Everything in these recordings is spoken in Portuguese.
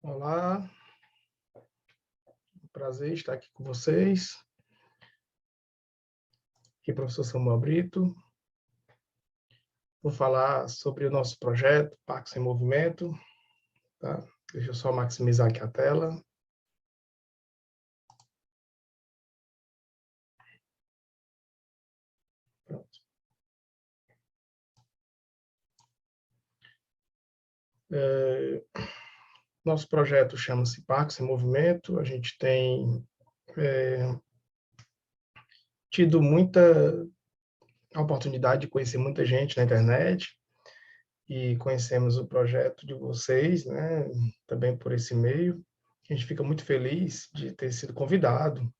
Olá, prazer estar aqui com vocês. Aqui é o professor Samuel Brito. Vou falar sobre o nosso projeto Parques em Movimento. Tá? Deixa eu só maximizar aqui a tela. Pronto. Nosso projeto chama-se Parques em Movimento. A gente tem tido muita oportunidade de conhecer muita gente na internet e conhecemos o projeto de vocês, né? Também por esse meio. A gente fica muito feliz de ter sido convidado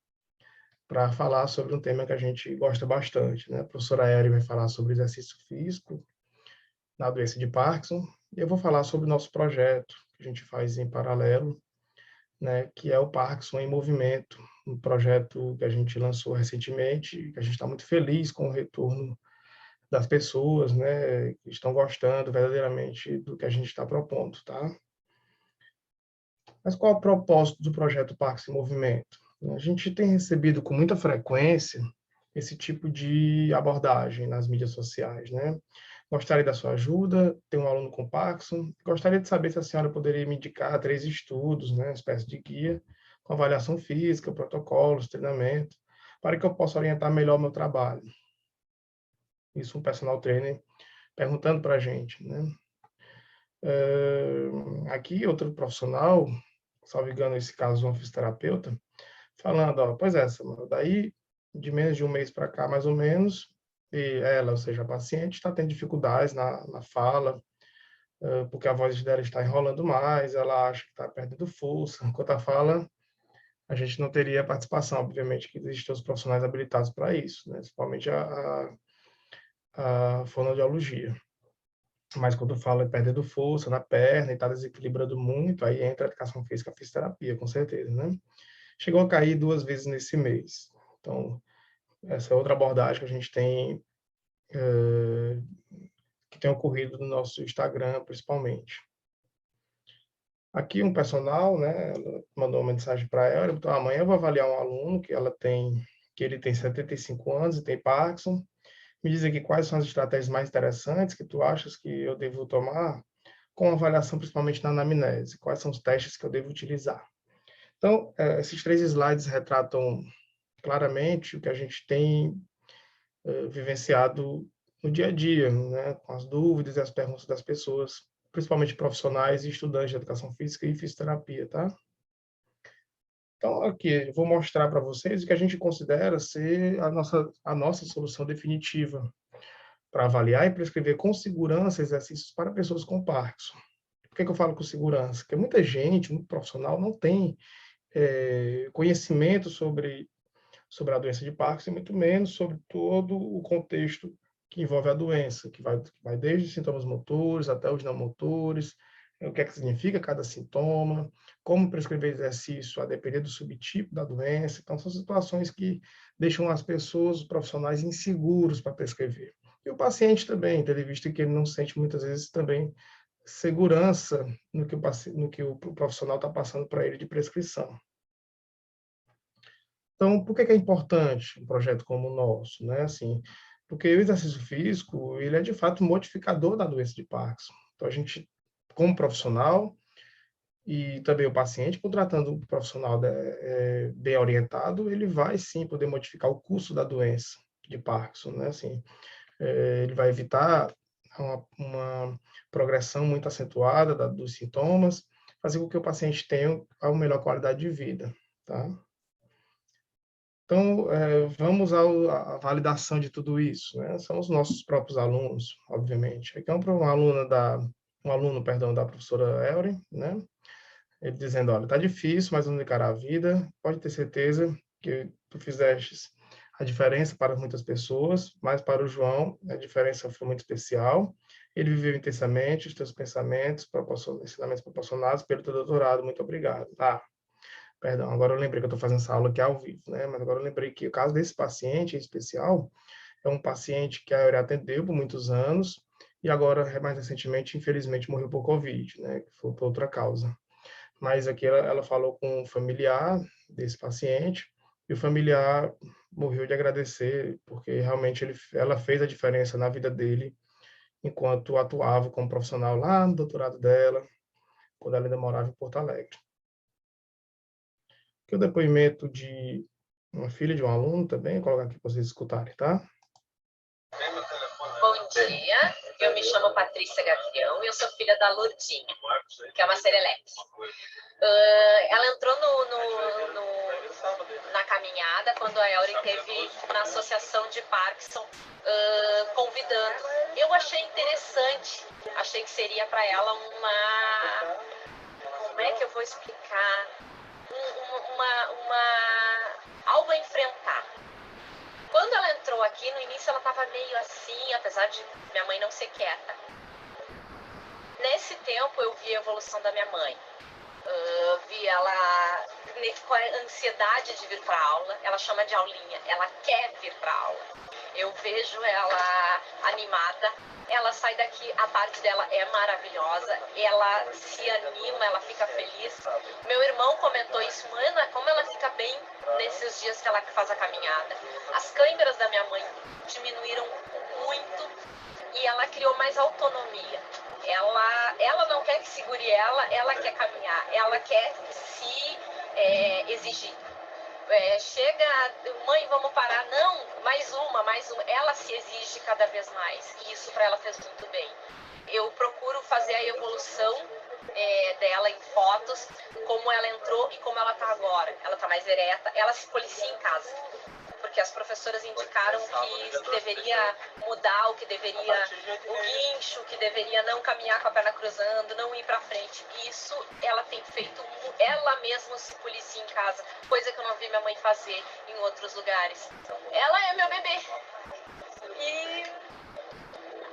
para falar sobre um tema que a gente gosta bastante, né? A professora Eri vai falar sobre exercício físico na doença de Parkinson, e eu vou falar sobre o nosso projeto, que a gente faz em paralelo, né? Que é o Parkinson em Movimento, um projeto que a gente lançou recentemente, que a gente está muito feliz com o retorno das pessoas, né? Que estão gostando verdadeiramente do que a gente está propondo, tá? Mas qual é o propósito do projeto Parques em Movimento? A gente tem recebido com muita frequência esse tipo de abordagem nas mídias sociais, né? Gostaria da sua ajuda, tenho um aluno com Parkinson, gostaria de saber se a senhora poderia me indicar 3 estudos, né, uma espécie de guia, com avaliação física, protocolos, treinamento, para que eu possa orientar melhor o meu trabalho. Isso um personal trainer perguntando para a gente, né? Aqui, outro profissional, salvo engano, nesse caso, um fisioterapeuta, falando, ó, pois é, Samuel, daí de menos de um mês para cá, mais ou menos, e ela, ou seja, a paciente, está tendo dificuldades na fala, porque a voz dela está enrolando mais, ela acha que está perdendo força. Enquanto a fala, a gente não teria participação, obviamente, que existem os profissionais habilitados para isso, né? Principalmente a fonoaudiologia. Mas quando fala é perdendo força na perna e está desequilibrando muito, aí entra a educação física, a fisioterapia, com certeza, né? Chegou a cair 2 vezes nesse mês. Então, essa é outra abordagem que a gente tem, que tem ocorrido no nosso Instagram, principalmente. Aqui um personal, né, ela mandou uma mensagem para ela, então amanhã eu vou avaliar um aluno que ele tem 75 anos e tem Parkinson. Me diz aqui quais são as estratégias mais interessantes que tu achas que eu devo tomar com avaliação principalmente na anamnese. Quais são os testes que eu devo utilizar? Então, esses 3 slides retratam claramente o que a gente tem vivenciado no dia a dia, né, com as dúvidas e as perguntas das pessoas, principalmente profissionais e estudantes de educação física e fisioterapia, tá? Então, aqui, eu vou mostrar para vocês o que a gente considera ser a nossa solução definitiva para avaliar e prescrever com segurança exercícios para pessoas com Parkinson. Por que eu falo com segurança? Porque muita gente, muito profissional, não tem conhecimento sobre a doença de Parkinson, e muito menos sobre todo o contexto que envolve a doença, que vai desde sintomas motores até os não motores, o que é que significa cada sintoma, como prescrever exercício a depender do subtipo da doença. Então, são situações que deixam as pessoas, os profissionais, inseguros para prescrever. E o paciente também, tendo visto que ele não sente muitas vezes também segurança no que o profissional está passando para ele de prescrição. Então, por que é importante um projeto como o nosso, né? Assim, porque o exercício físico, ele é de fato um modificador da doença de Parkinson. Então, a gente, como profissional e também o paciente, contratando um profissional bem orientado, ele vai sim poder modificar o curso da doença de Parkinson, né? Assim, ele vai evitar uma progressão muito acentuada dos sintomas, fazer com que o paciente tenha uma melhor qualidade de vida, tá? Então, vamos à validação de tudo isso, né? São os nossos próprios alunos, obviamente. Aqui é um aluno, perdão, da professora Elren, né? Ele dizendo, olha, tá difícil, mas vamos encarar a vida. Pode ter certeza que tu fizeste a diferença para muitas pessoas, mas para o João a diferença foi muito especial. Ele viveu intensamente os teus pensamentos, ensinamentos proporcionados pelo teu doutorado. Muito obrigado. Perdão, agora eu lembrei que eu estou fazendo essa aula aqui ao vivo, né? Mas agora eu lembrei que o caso desse paciente em especial é um paciente que a Eury atendeu por muitos anos e agora, mais recentemente, infelizmente, morreu por Covid, né? Que foi por outra causa. mas aqui ela falou com um familiar desse paciente, e o familiar morreu de agradecer, porque realmente ela fez a diferença na vida dele, enquanto atuava como profissional lá no doutorado dela, quando ela ainda morava em Porto Alegre. Aqui o depoimento de uma filha de um aluno também, vou colocar aqui para vocês escutarem, tá? Bom dia, eu me chamo Patrícia Gavião e eu sou filha da Lourdinha, que é uma serelepe. Ela entrou na caminhada quando a Elrin teve na Associação de Parkinson convidando. Eu achei interessante, achei que seria para ela uma... Como é que eu vou explicar? Algo a enfrentar. Quando ela entrou aqui, no início ela estava meio assim, apesar de minha mãe não ser quieta. Nesse tempo eu vi a evolução da minha mãe. Vi ela com a ansiedade de vir para a aula, ela chama de aulinha, ela quer vir para a aula. Eu vejo ela animada, ela sai daqui, a parte dela é maravilhosa, ela se anima, ela fica feliz. Meu irmão comentou isso, Ana, como ela fica bem nesses dias que ela faz a caminhada. As câimbras da minha mãe diminuíram muito e ela criou mais autonomia. Ela não quer que segure ela quer caminhar, ela quer se exigir. Chega, mãe, vamos parar, não, mais uma. Ela se exige cada vez mais e isso para ela fez muito bem. Eu procuro fazer a evolução dela em fotos, como ela entrou e como ela está agora. Ela está mais ereta, ela se policia em casa, porque as professoras indicaram que deveria mudar, o guincho, que deveria não caminhar com a perna cruzando, não ir para frente. Isso ela tem feito, ela mesma se policia em casa, coisa que eu não vi minha mãe fazer em outros lugares. Ela é meu bebê. E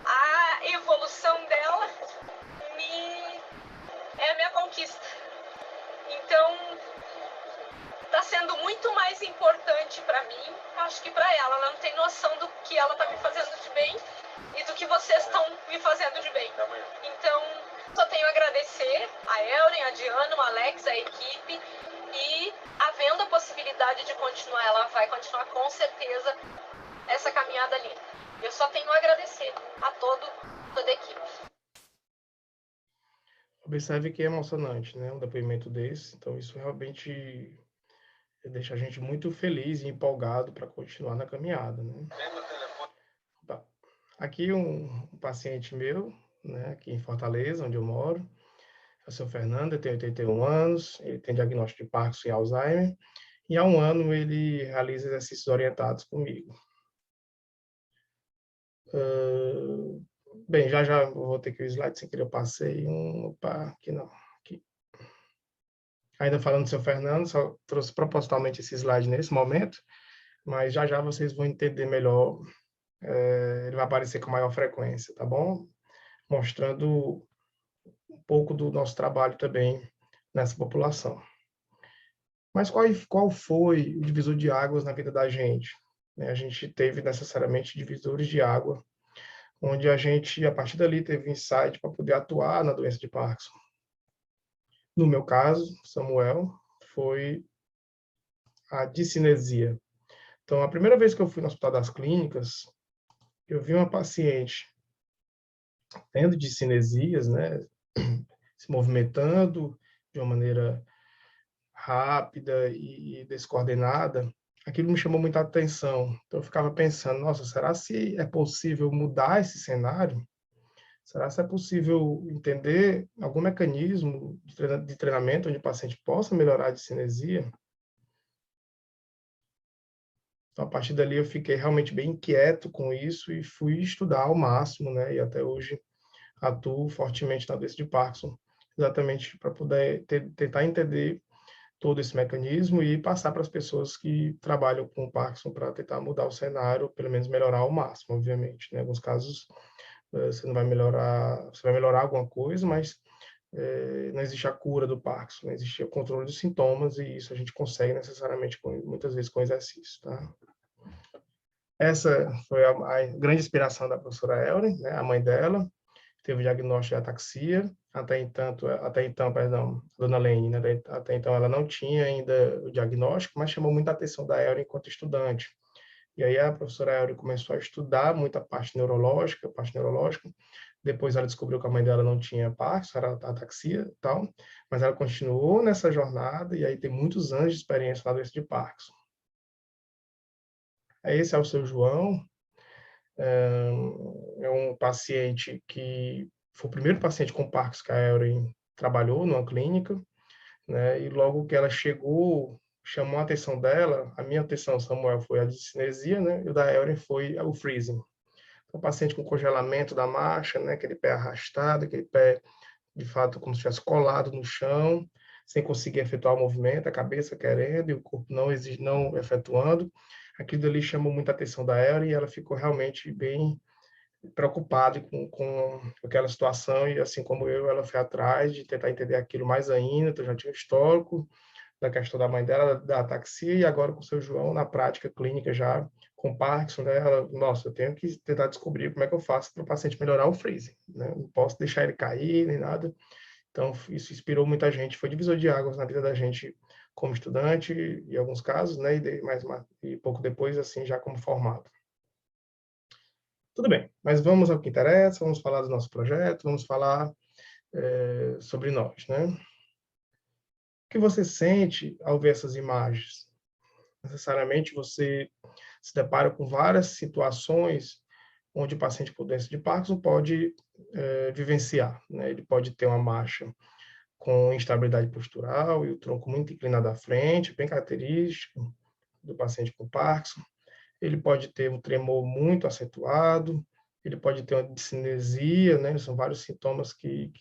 a evolução dela é a minha conquista. Então, está sendo muito mais importante para mim, acho que para ela. Ela não tem noção do que ela está me fazendo de bem e do que vocês estão me fazendo de bem. Então, só tenho a agradecer a Elrin, a Diana, o Alex, a equipe, e havendo a possibilidade de continuar, ela vai continuar com certeza essa caminhada linda. Eu só tenho a agradecer a toda a equipe. Observe que é emocionante, né? Um depoimento desse. Então, isso realmente deixa a gente muito feliz e empolgado para continuar na caminhada, né? Aqui um paciente meu, né, aqui em Fortaleza, onde eu moro, é o seu Fernando, ele tem 81 anos, ele tem diagnóstico de Parkinson e Alzheimer, e há um ano ele realiza exercícios orientados comigo. Bem, já vou ter que o slide sem querer eu passei opa, aqui não, aqui. Ainda falando do seu Fernando, só trouxe propositalmente esse slide nesse momento, mas já vocês vão entender melhor, ele vai aparecer com maior frequência, tá bom? Mostrando um pouco do nosso trabalho também nessa população. Mas qual foi o divisor de águas na vida da gente? A gente teve necessariamente divisores de água, onde a gente, a partir dali, teve insight para poder atuar na doença de Parkinson. No meu caso, Samuel, foi a discinesia. Então, a primeira vez que eu fui no Hospital das Clínicas, eu vi uma paciente tendo discinesias, né, se movimentando de uma maneira rápida e descoordenada. Aquilo me chamou muita atenção. Então, eu ficava pensando, nossa, será se é possível mudar esse cenário? Será se é possível entender algum mecanismo de treinamento onde o paciente possa melhorar a discinesia? Então, a partir dali, eu fiquei realmente bem inquieto com isso e fui estudar ao máximo, né? E até hoje atuo fortemente na doença de Parkinson, exatamente para poder tentar entender todo esse mecanismo e passar para as pessoas que trabalham com o Parkinson para tentar mudar o cenário, pelo menos melhorar ao máximo, obviamente. Em alguns casos, você não vai melhorar, você vai melhorar alguma coisa, mas não existe a cura do Parkinson, não existe o controle dos sintomas e isso a gente consegue necessariamente, muitas vezes, com exercício, tá? Essa foi a grande inspiração da professora Elrin, né, a mãe dela. teve o diagnóstico de ataxia. Até então, perdão, a dona Lene, né? Até então ela não tinha ainda o diagnóstico, mas chamou muita atenção da Elra enquanto estudante. E aí a professora Elra começou a estudar muita parte neurológica, Depois ela descobriu que a mãe dela não tinha Parkinson, era ataxia e tal, mas ela continuou nessa jornada e aí tem muitos anos de experiência na doença de Parkinson. Esse é o seu João, é um paciente que foi o primeiro paciente com Parkinson que a Elren trabalhou numa clínica, né? E logo que ela chegou, chamou a atenção dela, a minha atenção, Samuel, foi a discinesia, né? E o da Elren foi o freezing. Então, paciente com congelamento da marcha, né? Aquele pé arrastado, aquele pé, de fato, como se estivesse colado no chão, sem conseguir efetuar o movimento, a cabeça querendo e o corpo não efetuando. Aquilo ali chamou muita atenção da Elren e ela ficou realmente bem preocupada com aquela situação e, assim como eu, ela foi atrás de tentar entender aquilo mais ainda. Então, já tinha um histórico da questão da mãe dela, da ataxia, e agora com o seu João, na prática clínica já com Parkinson, né? Ela, nossa, eu tenho que tentar descobrir como é que eu faço para o paciente melhorar o freezing, né? Não posso deixar ele cair, nem nada. Então, isso inspirou muita gente, foi divisor de águas na vida da gente como estudante, em alguns casos, né? E pouco depois, assim, já como formado. Tudo bem, mas vamos ao que interessa, vamos falar do nosso projeto, vamos falar sobre nós, né? O que você sente ao ver essas imagens? Necessariamente você se depara com várias situações onde o paciente com doença de Parkinson pode vivenciar, né? Ele pode ter uma marcha com instabilidade postural e o tronco muito inclinado à frente, bem característico do paciente com Parkinson. Ele pode ter um tremor muito acentuado, ele pode ter uma discinesia, né? São vários sintomas que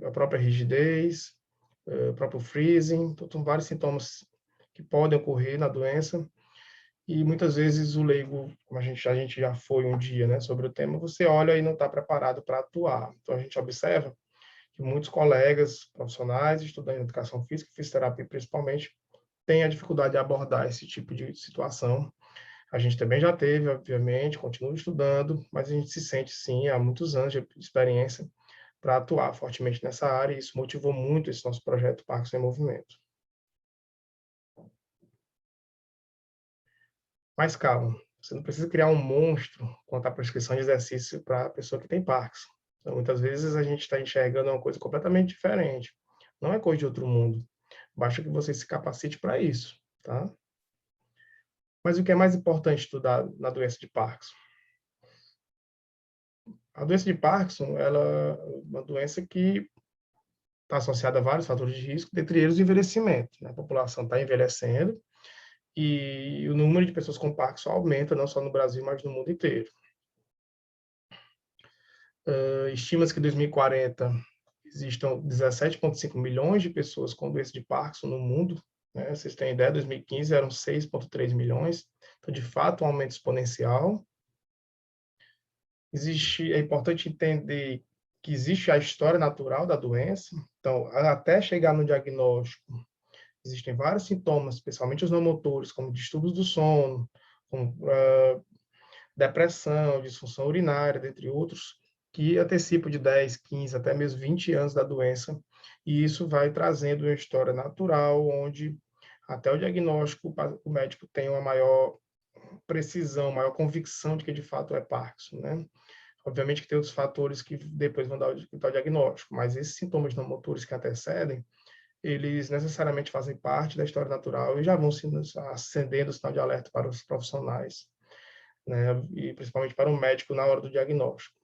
a própria rigidez, o próprio freezing, então, são vários sintomas que podem ocorrer na doença. E muitas vezes o leigo, como a gente já foi um dia, né, sobre o tema, você olha e não está preparado para atuar. Então a gente observa que muitos colegas profissionais, estudantes de educação física, fisioterapia principalmente, têm a dificuldade de abordar esse tipo de situação. A gente também já teve, obviamente, continua estudando, mas a gente se sente, sim, há muitos anos de experiência para atuar fortemente nessa área, e isso motivou muito esse nosso projeto Parkinson em Movimento. Mas calma, você não precisa criar um monstro quanto à prescrição de exercício para a pessoa que tem Parkinson. Então, muitas vezes a gente está enxergando uma coisa completamente diferente. Não é coisa de outro mundo. Basta que você se capacite para isso, tá? Mas o que é mais importante estudar na doença de Parkinson? A doença de Parkinson, ela é uma doença que está associada a vários fatores de risco, dentre eles o envelhecimento, né? A população está envelhecendo e o número de pessoas com Parkinson aumenta, não só no Brasil, mas no mundo inteiro. Estima-se que em 2040 existam 17,5 milhões de pessoas com doença de Parkinson no mundo, né? Vocês têm ideia, em 2015 eram 6,3 milhões, então, de fato, um aumento exponencial. É importante entender que existe a história natural da doença, então, até chegar no diagnóstico, existem vários sintomas, especialmente os não motores, como distúrbios do sono, como depressão, disfunção urinária, dentre outros, que antecipam de 10, 15, até mesmo 20 anos da doença, e isso vai trazendo uma história natural, onde até o diagnóstico o médico tem uma maior precisão, maior convicção de que de fato é Parkinson, né? Obviamente que tem outros fatores que depois vão dar o diagnóstico, mas esses sintomas não motores que antecedem, eles necessariamente fazem parte da história natural e já vão acendendo o sinal de alerta para os profissionais, né? E principalmente para o médico na hora do diagnóstico.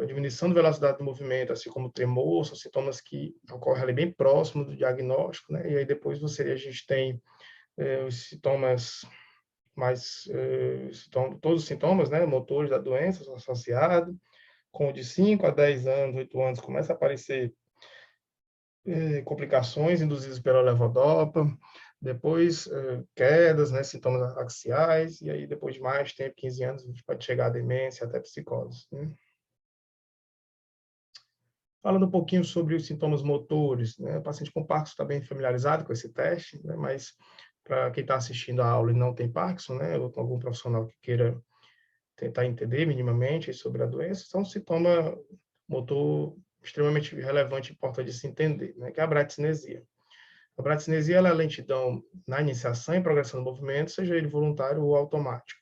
A diminuição da velocidade do movimento, assim como o tremor, são sintomas que ocorrem ali bem próximo do diagnóstico, né? E aí depois a gente tem os sintomas todos os sintomas, né, motores da doença são associados, com de 5 a 10 anos, 8 anos, começa a aparecer complicações induzidas pela levodopa, depois quedas, né, sintomas axiais, e aí depois de mais tempo, 15 anos, a gente pode chegar à demência, até psicose, né? Falando um pouquinho sobre os sintomas motores, né? O paciente com Parkinson está bem familiarizado com esse teste, né? Mas para quem está assistindo a aula e não tem Parkinson, né? Ou com algum profissional que queira tentar entender minimamente sobre a doença, são um sintoma motor extremamente relevante e importante de se entender, né, que é a bradicinesia. A bradicinesia ela é a lentidão na iniciação e progressão do movimento, seja ele voluntário ou automático.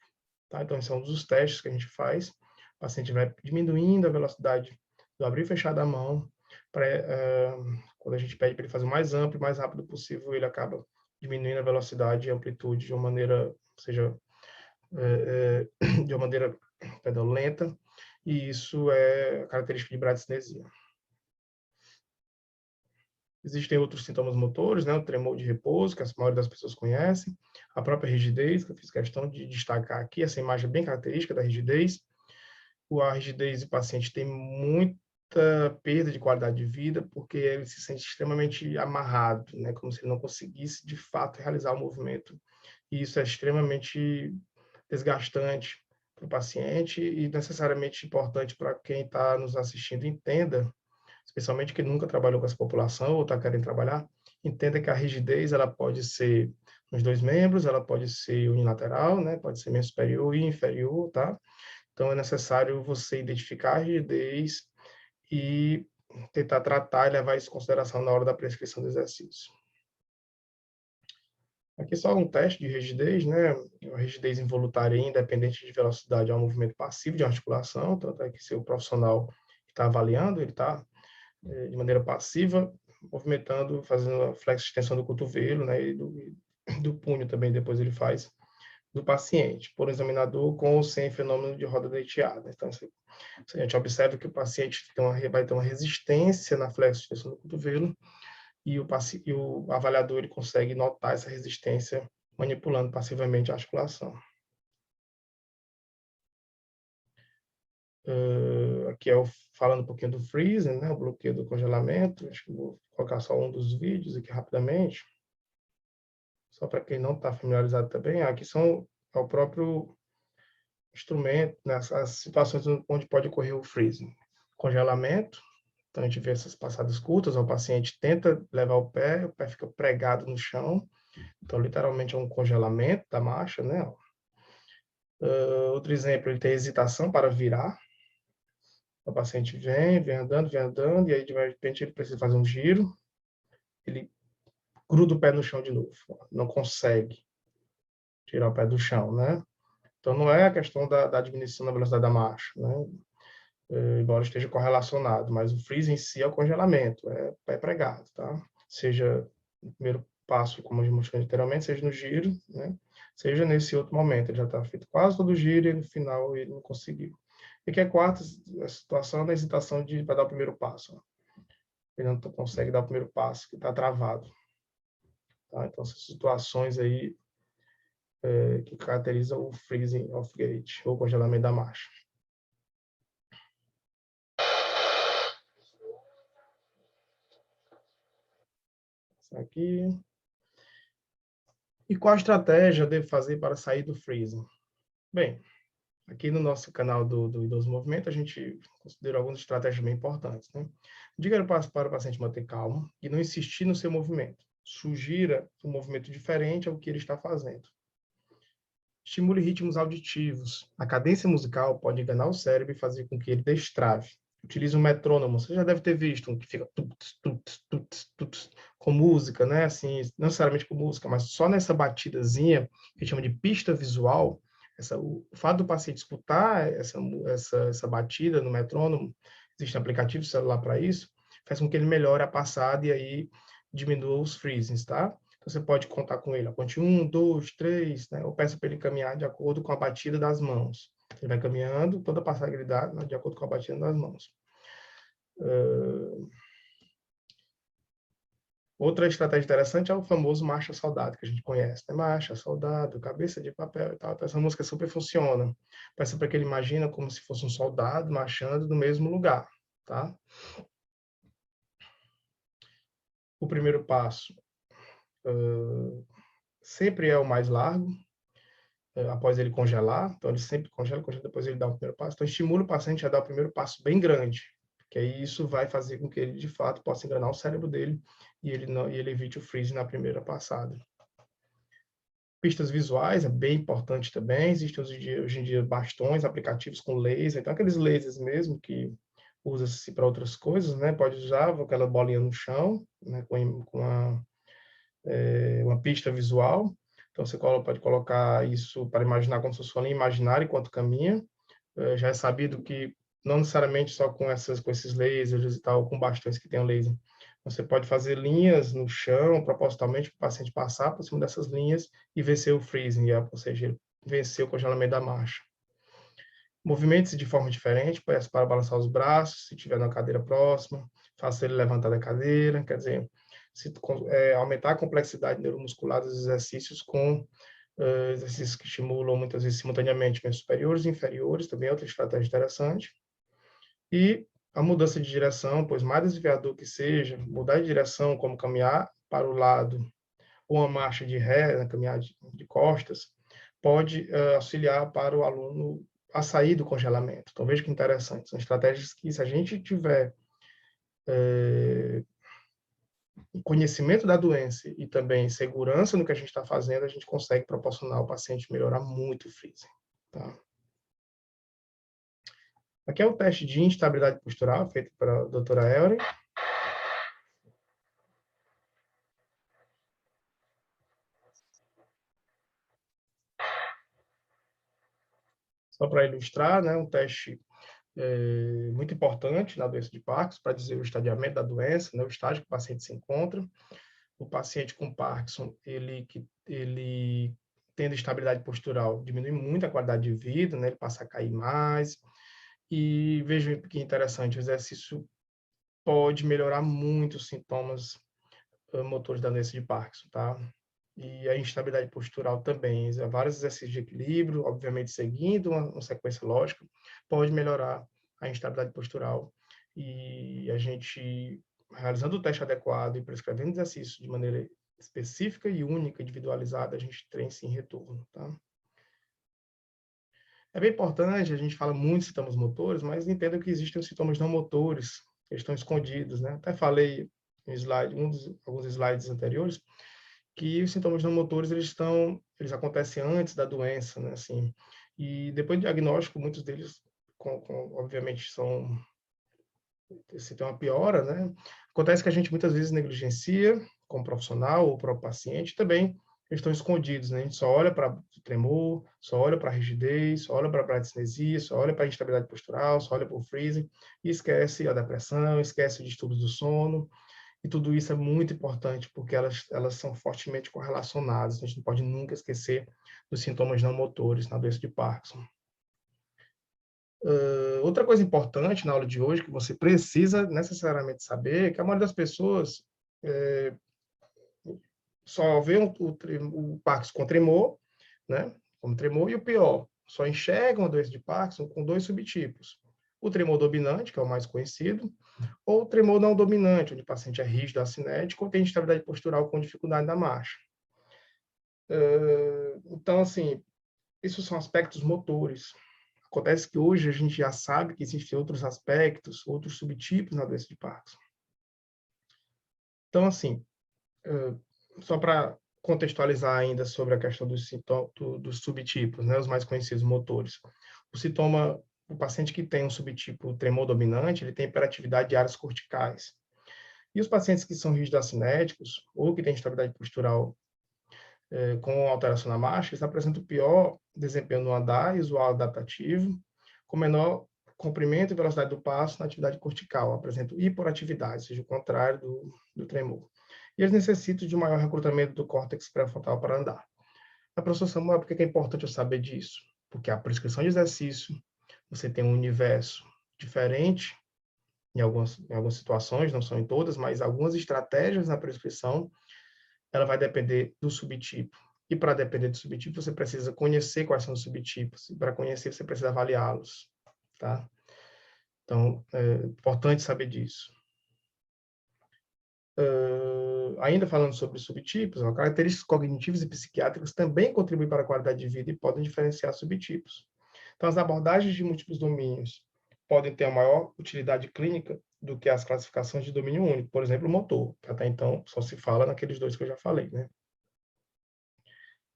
Tá? Então, esse é um dos testes que a gente faz. O paciente vai diminuindo a velocidade do abrir e fechar da mão. Quando a gente pede para ele fazer o mais amplo e mais rápido possível, ele acaba diminuindo a velocidade e a amplitude de uma maneira, seja, de uma maneira, perdão, lenta. E isso é característica de bradicinesia. Existem outros sintomas motores, né? O tremor de repouso, que a maioria das pessoas conhecem, a própria rigidez, que eu fiz questão de destacar aqui, essa imagem é bem característica da rigidez. A rigidez do paciente tem muita perda de qualidade de vida, porque ele se sente extremamente amarrado, né? Como se ele não conseguisse, de fato, realizar o movimento. E isso é extremamente desgastante para o paciente e necessariamente importante para quem está nos assistindo entenda, especialmente quem nunca trabalhou com essa população ou está querendo trabalhar, entenda que a rigidez ela pode ser nos dois membros, ela pode ser unilateral, né? Pode ser membro superior e inferior, tá? Então é necessário você identificar a rigidez e tentar tratar e levar isso em consideração na hora da prescrição do exercício. Aqui só um teste de rigidez, né? A rigidez involuntária e independente de velocidade é um movimento passivo de articulação, tanto é que se o profissional está avaliando, ele está de maneira passiva, movimentando, fazendo a flexo-extensão do cotovelo, né, e do punho também, depois ele faz, do paciente, por examinador com ou sem fenômeno de roda denteada. Então, a gente observa que o paciente vai ter uma resistência na flexo-extensão do cotovelo e o avaliador ele consegue notar essa resistência manipulando passivamente a articulação. Aqui falando um pouquinho do freezing, né, o bloqueio do congelamento. Acho que vou colocar só um dos vídeos aqui rapidamente, só para quem não está familiarizado também. Aqui é o próprio instrumento, né, as situações onde pode ocorrer o freezing. Congelamento, então a gente vê essas passadas curtas, o paciente tenta levar o pé fica pregado no chão, então literalmente é um congelamento da marcha, né. Outro exemplo, ele tem hesitação para virar. O paciente vem andando, e aí de repente ele precisa fazer um giro, ele gruda o pé no chão de novo, não consegue tirar o pé do chão, né? Então não é a questão da diminuição da velocidade da marcha, né? Embora esteja correlacionado, mas o freeze em si é o congelamento, é pé pregado, tá? Seja no primeiro passo, como a gente mostrou anteriormente, seja no giro, né? Seja nesse outro momento, ele já está feito quase todo o giro e no final ele não conseguiu. E que é a quarta situação da hesitação para dar o primeiro passo. Ele não consegue dar o primeiro passo, que está travado. Tá? Então, essas situações aí que caracterizam o freezing of gait, ou congelamento da marcha. Aqui. E qual a estratégia eu devo fazer para sair do freezing? Bem, aqui no nosso canal do Idoso Movimento, a gente considera algumas estratégias bem importantes. Né? Diga para o paciente manter calmo e não insistir no seu movimento. Sugira um movimento diferente ao que ele está fazendo. Estimule ritmos auditivos. A cadência musical pode enganar o cérebro e fazer com que ele destrave. Utilize um metrônomo. Você já deve ter visto um que fica tuts, tuts, tuts, tuts, com música, né? Assim, não necessariamente com música, mas só nessa batidazinha, que a gente chama de pista visual. O fato do paciente escutar essa batida no metrônomo, existe um aplicativo celular para isso, faz com que ele melhore a passada e aí diminua os freezings, tá? Então, você pode contar com ele. Conte 1, 2, 3, né? Ou peça para ele caminhar de acordo com a batida das mãos. Ele vai caminhando, toda a passada que ele dá, de acordo com a batida das mãos. Outra estratégia interessante é o famoso marcha soldado, que a gente conhece. Né? Marcha, soldado, cabeça de papel e tal. Então, essa música super funciona. Peça para que ele imagina como se fosse um soldado marchando no mesmo lugar. Tá? O primeiro passo sempre é o mais largo, após ele congelar. Então, ele sempre congela, depois ele dá o primeiro passo. Então, estimula o paciente a dar o primeiro passo bem grande, que aí isso vai fazer com que ele, de fato, possa enganar o cérebro dele e ele evite o freeze na primeira passada. Pistas visuais é bem importante também. Existem hoje em dia bastões, aplicativos com laser, então aqueles lasers mesmo que usa-se para outras coisas, né? Pode usar aquela bolinha no chão, né? Com uma pista visual. Então você pode colocar isso para imaginar como se fosse uma linha imaginária enquanto caminha. Já é sabido que não necessariamente só com esses lasers e tal, com bastões que tem laser, você pode fazer linhas no chão, propositalmente, para o paciente passar por cima dessas linhas e vencer o freezing, ou seja, vencer o congelamento da marcha. Movimentos de forma diferente, peça para balançar os braços, se tiver na cadeira próxima, faça ele levantar da cadeira, quer dizer, aumentar a complexidade neuromuscular dos exercícios com exercícios que estimulam muitas vezes simultaneamente membros superiores e inferiores, também é outra estratégia interessante. E a mudança de direção, pois mais desviador que seja, mudar de direção, como caminhar para o lado, ou uma marcha de ré, caminhar de costas, pode auxiliar para o aluno a sair do congelamento. Então, veja que interessante. São estratégias que, se a gente tiver conhecimento da doença e também segurança no que a gente está fazendo, a gente consegue proporcionar ao paciente melhorar muito o freezing. Tá? Aqui é o teste de instabilidade postural, feito pela doutora Elren. Só para ilustrar, né, um teste muito importante na doença de Parkinson, para dizer o estadiamento da doença, né, o estágio que o paciente se encontra. O paciente com Parkinson, ele tendo estabilidade postural, diminui muito a qualidade de vida, né, ele passa a cair mais. E vejam que interessante, o exercício pode melhorar muito os sintomas motores da doença de Parkinson, tá? E a instabilidade postural também. Vários exercícios de equilíbrio, obviamente seguindo uma sequência lógica, pode melhorar a instabilidade postural. E a gente, realizando o teste adequado e prescrevendo exercícios de maneira específica e única, individualizada, a gente tem sim retorno, tá? É bem importante, a gente fala muito de sintomas motores, mas entenda que existem os sintomas não motores, que estão escondidos, né? Até falei em alguns slides anteriores, que os sintomas não motores eles acontecem antes da doença, né? Assim, e depois do diagnóstico, muitos deles, obviamente, se tem uma piora, né? Acontece que a gente muitas vezes negligencia, como profissional ou para o paciente, também eles estão escondidos, né? A gente só olha para o tremor, só olha para a rigidez, só olha para a bradicinesia, só olha para a instabilidade postural, só olha para o freezing e esquece a depressão, esquece os distúrbios do sono. E tudo isso é muito importante porque elas são fortemente correlacionadas. A gente não pode nunca esquecer dos sintomas não motores na doença de Parkinson. Outra coisa importante na aula de hoje que você precisa necessariamente saber é que a maioria das pessoas só vê o Parkinson com tremor, né? Como tremor, e o pior, só enxergam a doença de Parkinson com dois subtipos. O tremor dominante, que é o mais conhecido, ou o tremor não dominante, onde o paciente é rígido, acinético, ou tem instabilidade postural com dificuldade na marcha. Então, assim, isso são aspectos motores. Acontece que hoje a gente já sabe que existem outros aspectos, outros subtipos na doença de Parkinson. Então, assim, só para contextualizar ainda sobre a questão dos subtipos, né, os mais conhecidos motores. O paciente que tem um subtipo tremor dominante, ele tem hiperatividade de áreas corticais. E os pacientes que são rígido-acinéticos ou que têm instabilidade postural com alteração na marcha, eles apresentam pior desempenho no andar e usual adaptativo, com menor comprimento e velocidade do passo na atividade cortical, apresentam hiperatividade, ou seja, o contrário do tremor. E eles necessitam de um maior recrutamento do córtex pré-frontal para andar. A professor Samuel, por que é importante eu saber disso? Porque a prescrição de exercício, você tem um universo diferente em algumas situações, não são em todas, mas algumas estratégias na prescrição, ela vai depender do subtipo. E para depender do subtipo, você precisa conhecer quais são os subtipos. E para conhecer, você precisa avaliá-los. Tá? Então, é importante saber disso. Ainda falando sobre subtipos, características cognitivas e psiquiátricas também contribuem para a qualidade de vida e podem diferenciar subtipos. Então, as abordagens de múltiplos domínios podem ter a maior utilidade clínica do que as classificações de domínio único, por exemplo, o motor, que até então só se fala naqueles dois que eu já falei, né?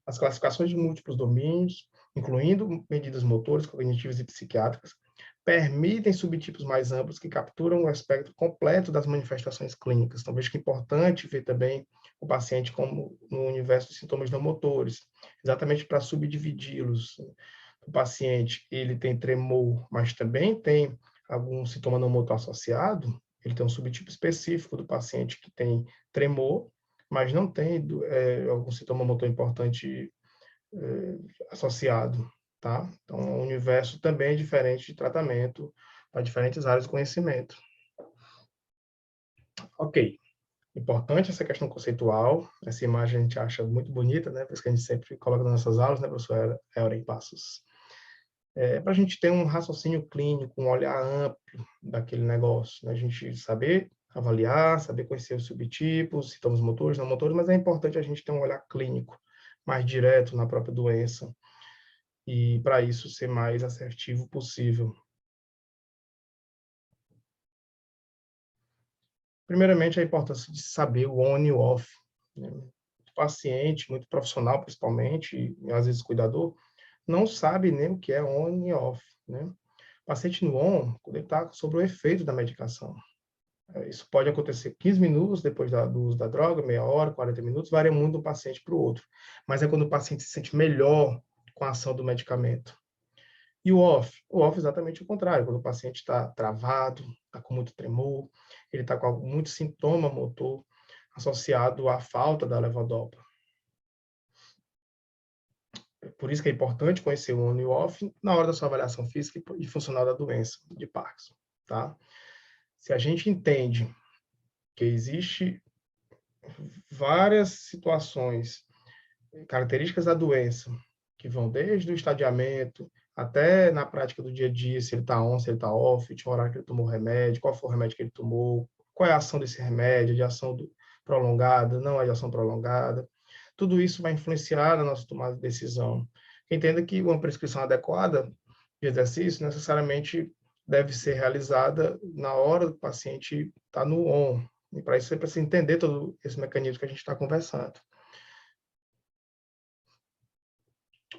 As classificações de múltiplos domínios, incluindo medidas motoras, cognitivas e psiquiátricas, permitem subtipos mais amplos que capturam o espectro completo das manifestações clínicas. Então, veja que é importante ver também o paciente como no universo de sintomas não motores, exatamente para subdividi-los. O paciente, ele tem tremor, mas também tem algum sintoma não motor associado, ele tem um subtipo específico do paciente que tem tremor, mas não tem algum sintoma motor importante associado, tá? Então, o universo também é diferente de tratamento para diferentes áreas do conhecimento. Ok. Importante essa questão conceitual. Essa imagem a gente acha muito bonita, né? Por isso que a gente sempre coloca nas nossas aulas, né, professor Euren Passos? Para a gente ter um raciocínio clínico, um olhar amplo daquele negócio, né? A gente saber avaliar, saber conhecer os subtipos, sintomas motores, não motores, mas é importante a gente ter um olhar clínico mais direto na própria doença e, para isso, ser mais assertivo possível. Primeiramente, a importância de saber o on e o off, né? O paciente, muito profissional principalmente, e às vezes cuidador, não sabe nem o que é on e off, né? O paciente no on, quando ele está sob o efeito da medicação. Isso pode acontecer 15 minutos depois do uso da droga, meia hora, 40 minutos, varia muito de um paciente para o outro. Mas é quando o paciente se sente melhor com a ação do medicamento. E o off? O off é exatamente o contrário, quando o paciente está travado, está com muito tremor, ele está com muito sintoma motor associado à falta da levodopa. Por isso que é importante conhecer o on e o off na hora da sua avaliação física e funcional da doença de Parkinson, tá? Se a gente entende que existe várias situações, características da doença, que vão desde o estadiamento até na prática do dia a dia, se ele está on, se ele está off, tinha horário que ele tomou remédio, qual foi o remédio que ele tomou, qual é a ação desse remédio, de ação prolongada, não é de ação prolongada. Tudo isso vai influenciar na nossa tomada de decisão. Entenda que uma prescrição adequada de exercício necessariamente deve ser realizada na hora do paciente estar no on. E para isso você precisa entender todo esse mecanismo que a gente está conversando.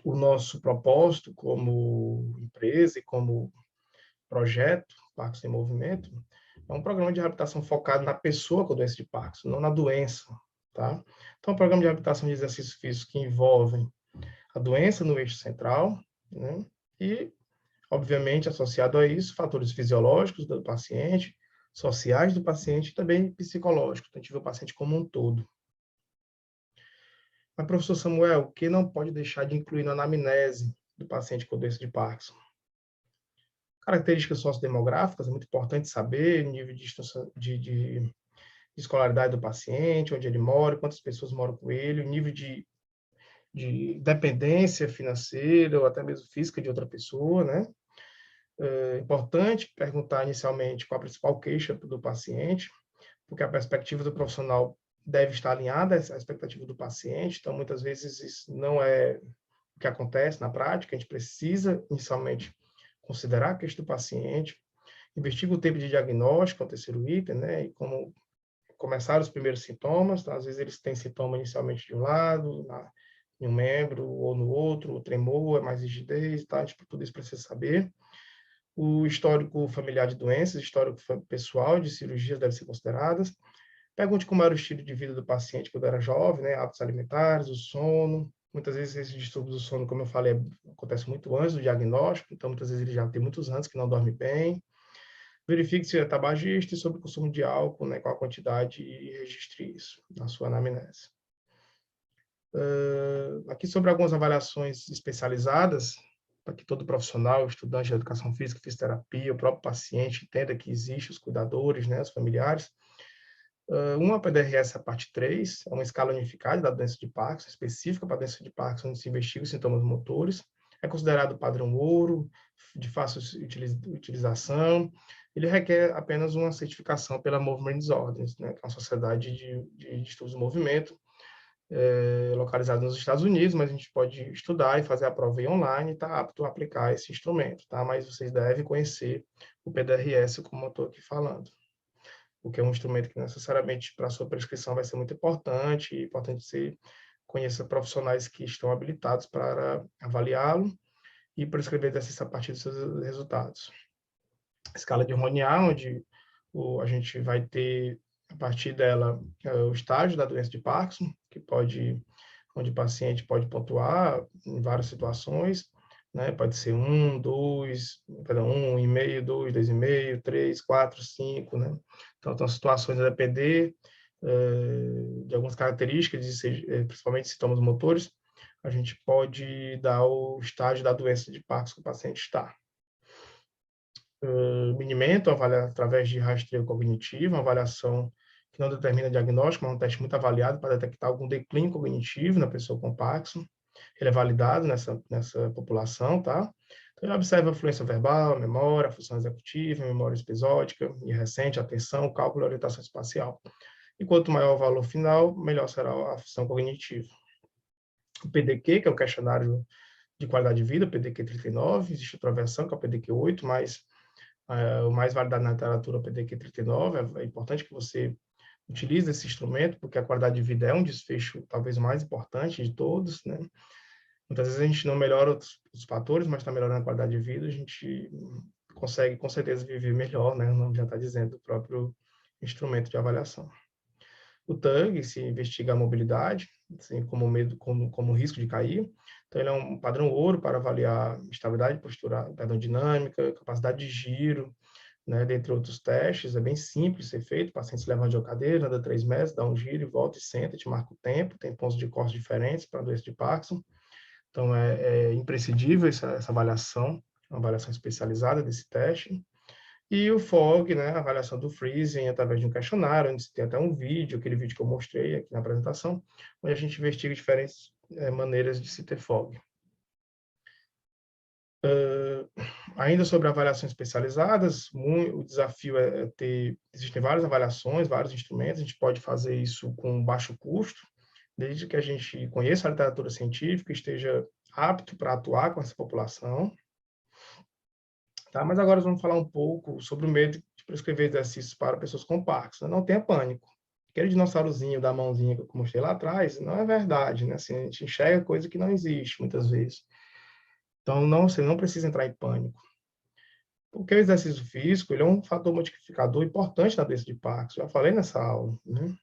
O nosso propósito como empresa e como projeto, Parkinson em Movimento, é um programa de reabilitação focado na pessoa com doença de Parkinson, não na doença, tá? Então, é um programa de reabilitação de exercícios físicos que envolvem a doença no eixo central, né? E, obviamente, associado a isso, fatores fisiológicos do paciente, sociais do paciente e também psicológicos. Então, a gente vê o paciente como um todo. Mas, professor Samuel, o que não pode deixar de incluir na anamnese do paciente com doença de Parkinson? Características sociodemográficas, é muito importante saber o nível de escolaridade do paciente, onde ele mora, quantas pessoas moram com ele, o nível de dependência financeira ou até mesmo física de outra pessoa, né? É importante perguntar inicialmente qual a principal queixa do paciente, porque a perspectiva do profissional deve estar alinhada à expectativa do paciente, então muitas vezes isso não é o que acontece na prática, a gente precisa inicialmente considerar a queixa do paciente, investiga o tempo de diagnóstico, é o terceiro item, né, e como começaram os primeiros sintomas, tá? Às vezes eles têm sintoma inicialmente de um lado, em um membro, ou no outro, o tremor, é mais rigidez, tá? Tipo, tudo isso precisa saber. O histórico familiar de doenças, histórico pessoal de cirurgias devem ser consideradas. Pergunte como era o estilo de vida do paciente quando era jovem, né? Hábitos alimentares, o sono. Muitas vezes esse distúrbio do sono, como eu falei, acontece muito antes do diagnóstico, então muitas vezes ele já tem muitos anos que não dorme bem. Verifique se é tabagista e sobre o consumo de álcool, né, qual a quantidade, e registre isso na sua anamnese. Aqui sobre algumas avaliações especializadas, para que todo profissional, estudante de educação física, fisioterapia, o próprio paciente entenda que existe os cuidadores, né, os familiares. Uma PDRS, a parte 3, é uma escala unificada da doença de Parkinson, específica para a doença de Parkinson, onde se investiga os sintomas motores. É considerado padrão ouro, de fácil utilização. Ele requer apenas uma certificação pela Movement Disorders, né, que é uma sociedade de estudos do movimento, localizada nos Estados Unidos, mas a gente pode estudar e fazer a prova aí online e está apto a aplicar esse instrumento, tá? Mas vocês devem conhecer o PDRS, como eu estou aqui falando, porque é um instrumento que necessariamente para a sua prescrição vai ser muito importante, e importante ser conheça profissionais que estão habilitados para avaliá-lo e prescrever exercício a partir dos seus resultados. Escala de Ronier, onde a gente vai ter, a partir dela, o estágio da doença de Parkinson, onde o paciente pode pontuar em várias situações, né? Pode ser 1, 2, perdão, 1,5, 2, 2,5, 3, 4, 5, né? Então, são situações a depender de algumas características, principalmente sintomas motores, a gente pode dar o estágio da doença de Parkinson que o paciente está. Minimento, através de rastreio cognitivo, uma avaliação que não determina diagnóstico, mas é um teste muito avaliado para detectar algum declínio cognitivo na pessoa com Parkinson. Ele é validado nessa população, tá? Então, ele observa a fluência verbal, a memória, a função executiva, a memória episódica e recente, atenção, cálculo e orientação espacial. E quanto maior o valor final, melhor será a função cognitiva. O PDQ, que é o questionário de qualidade de vida, o PDQ 39, existe outra versão, que é o PDQ 8, mas o mais validado na literatura é o PDQ 39. É importante que você utilize esse instrumento, porque a qualidade de vida é um desfecho talvez o mais importante de todos, né? Muitas vezes a gente não melhora os fatores, mas está melhorando a qualidade de vida, a gente consegue com certeza viver melhor, né? O nome já está dizendo, o próprio instrumento de avaliação. O TUG se investiga a mobilidade, assim, como risco de cair. Então, ele é um padrão ouro para avaliar estabilidade postural, dinâmica, capacidade de giro, né, dentre outros testes. É bem simples de ser feito. O paciente se levanta de uma cadeira, anda 3 metros, dá um giro e volta e senta, te marca o tempo. Tem pontos de corte diferentes para a doença de Parkinson. Então, é imprescindível essa avaliação, uma avaliação especializada desse teste. E o FOG, né, a avaliação do freezing através de um questionário, onde tem até um vídeo, aquele vídeo que eu mostrei aqui na apresentação, onde a gente investiga diferentes maneiras de se ter FOG. Ainda sobre avaliações especializadas, o desafio é existem várias avaliações, vários instrumentos, a gente pode fazer isso com baixo custo, desde que a gente conheça a literatura científica, esteja apto para atuar com essa população. Tá? Mas agora vamos falar um pouco sobre o medo de prescrever exercícios para pessoas com Parkinson. Não tenha pânico. Aquele dinossaurozinho da mãozinha que eu mostrei lá atrás, não é verdade, né? Assim, a gente enxerga coisa que não existe, muitas vezes. Então, você não precisa entrar em pânico. Porque o exercício físico, ele é um fator modificador importante na doença de Parkinson. Já falei nessa aula, né?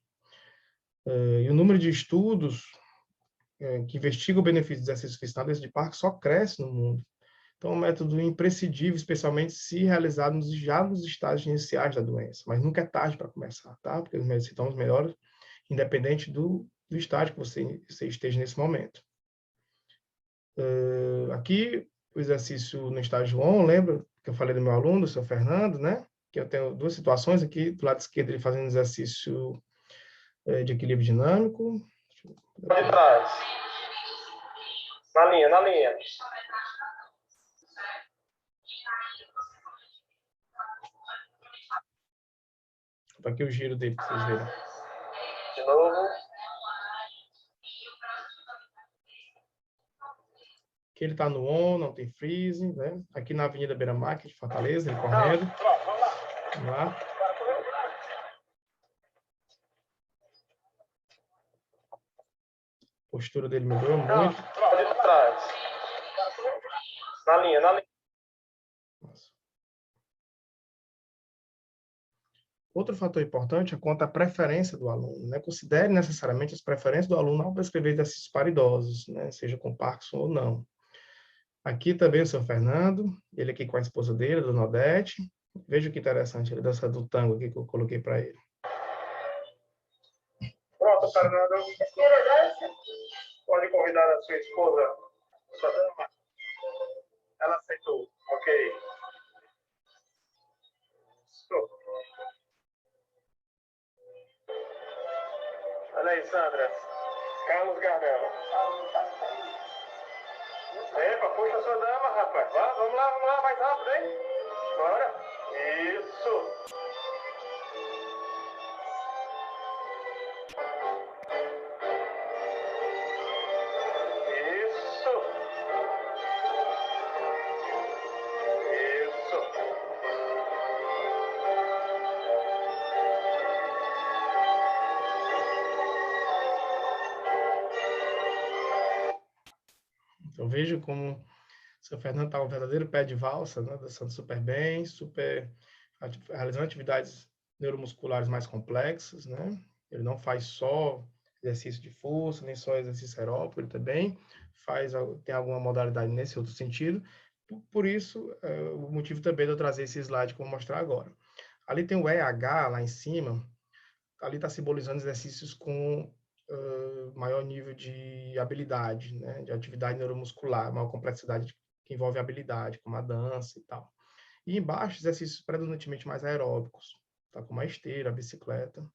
E o número de estudos que investigam o benefício do exercício físico na doença de Parkinson só cresce no mundo. Então, é um método imprescindível, especialmente se realizado já nos estágios iniciais da doença. Mas nunca é tarde para começar, tá? Porque os sintomas melhoram, independente do estágio que você esteja nesse momento. Aqui, o exercício no estágio 1, lembra que eu falei do meu aluno, o seu Fernando, né? Que eu tenho duas situações aqui, do lado esquerdo ele fazendo exercício de equilíbrio dinâmico. De trás. Na linha, na linha. Aqui o giro dele, para vocês verem. De novo. Aqui ele está no on, não tem freezing, né? Aqui na Avenida Beira-Mar, de Fortaleza, ele correndo. Vamos lá. A postura dele melhorou muito. De trás. Na linha, na linha. Outro fator importante é quanto à preferência do aluno, né? Considere necessariamente as preferências do aluno ao prescrever exercícios para idosos, né? Seja com Parkinson ou não. Aqui também o seu Fernando, ele aqui com a esposa dele, a dona Odete. Veja que interessante, ele dança do tango aqui que eu coloquei para ele. Pronto, Fernando. Pode convidar a sua esposa, sua dama. Ela aceitou, ok. Isso. Olha aí, Sandra. Carlos Gardel. Epa, puxa a sua dama, rapaz. Vamos lá, mais rápido, hein? Bora. Isso. Eu vejo como o seu Fernando está um verdadeiro pé de valsa, né? Dançando super bem, realizando atividades neuromusculares mais complexas, né? Ele não faz só exercício de força, nem só exercício aeróbico, ele também tem alguma modalidade nesse outro sentido. Por isso, o motivo também de eu trazer esse slide que eu vou mostrar agora. Ali tem o EH lá em cima, ali está simbolizando exercícios com maior nível de habilidade, né? De atividade neuromuscular, maior complexidade que envolve habilidade, como a dança e tal. E embaixo, exercícios predominantemente mais aeróbicos, tá? Como a esteira, a bicicleta.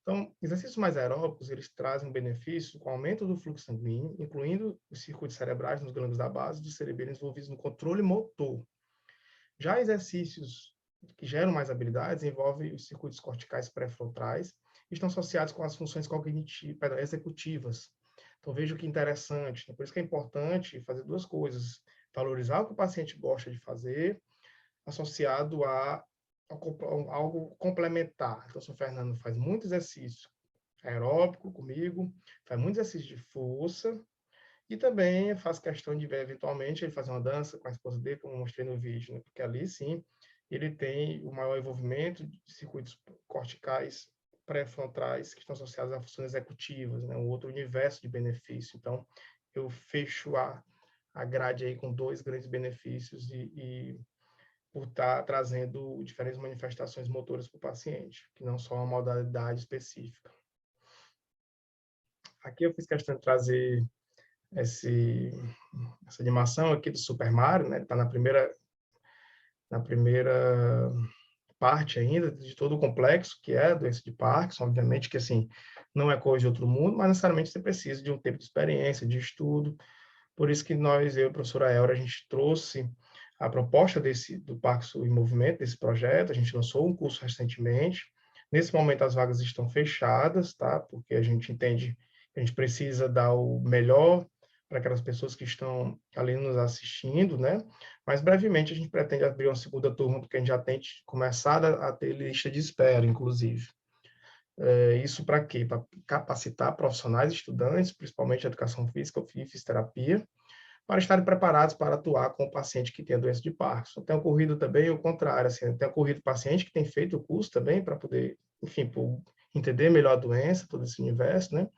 Então, exercícios mais aeróbicos, eles trazem um benefício com o aumento do fluxo sanguíneo, incluindo os circuitos cerebrais nos gânglios da base do cerebelo envolvidos no controle motor. Já exercícios que geram mais habilidades envolvem os circuitos corticais pré-frontais e estão associados com as funções executivas. Então, veja que interessante. Por isso que é importante fazer duas coisas. Valorizar o que o paciente gosta de fazer, associado a algo complementar. Então, o senhor Fernando faz muito exercício aeróbico comigo, faz muito exercício de força, e também faz questão de ver, eventualmente, ele fazer uma dança com a esposa dele, como eu mostrei no vídeo, né? Porque ali, sim, ele tem o maior envolvimento de circuitos corticais pré-frontais que estão associados a funções executivas, né? Um outro universo de benefício. Então, eu fecho a grade aí com dois grandes benefícios e por estar trazendo diferentes manifestações motoras para o paciente, que não só uma modalidade específica. Aqui eu fiz questão de trazer essa animação aqui do Super Mario, né? Está na primeira parte ainda de todo o complexo que é a doença de Parkinson, obviamente que assim não é coisa de outro mundo, mas necessariamente você precisa de um tempo de experiência, de estudo. Por isso que eu e a professora Elra, a gente trouxe a proposta do Parkinson em Movimento, desse projeto. A gente lançou um curso recentemente. Nesse momento as vagas estão fechadas, tá? Porque a gente entende que a gente precisa dar o melhor para aquelas pessoas que estão ali nos assistindo, né? Mas brevemente a gente pretende abrir uma segunda turma, porque a gente já tem começado a ter lista de espera, inclusive. Isso para quê? Para capacitar profissionais, estudantes, principalmente de educação física e fisioterapia, para estarem preparados para atuar com o paciente que tem a doença de Parkinson. Tem ocorrido também o contrário, assim, tem ocorrido paciente que tem feito o curso também para poder, enfim, entender melhor a doença, todo esse universo, né?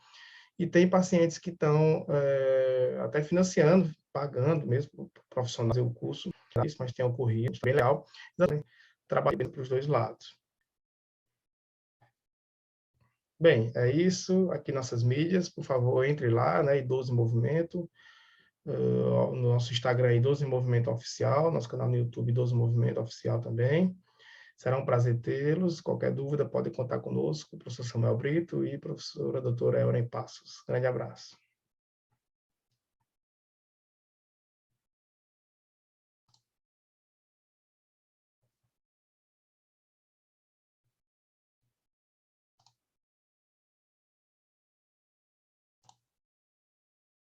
E tem pacientes que estão até financiando, pagando mesmo, profissionais o curso, mas tem ocorrido, bem legal, trabalhando para os dois lados. Bem, é isso. Aqui nossas mídias, por favor, entre lá, né? Idoso em Movimento, no nosso Instagram, Idoso em Movimento Oficial, nosso canal no YouTube, Idoso em Movimento Oficial também. Será um prazer tê-los. Qualquer dúvida, pode contar conosco, professor Samuel Brito e professora doutora Euren Passos. Grande abraço.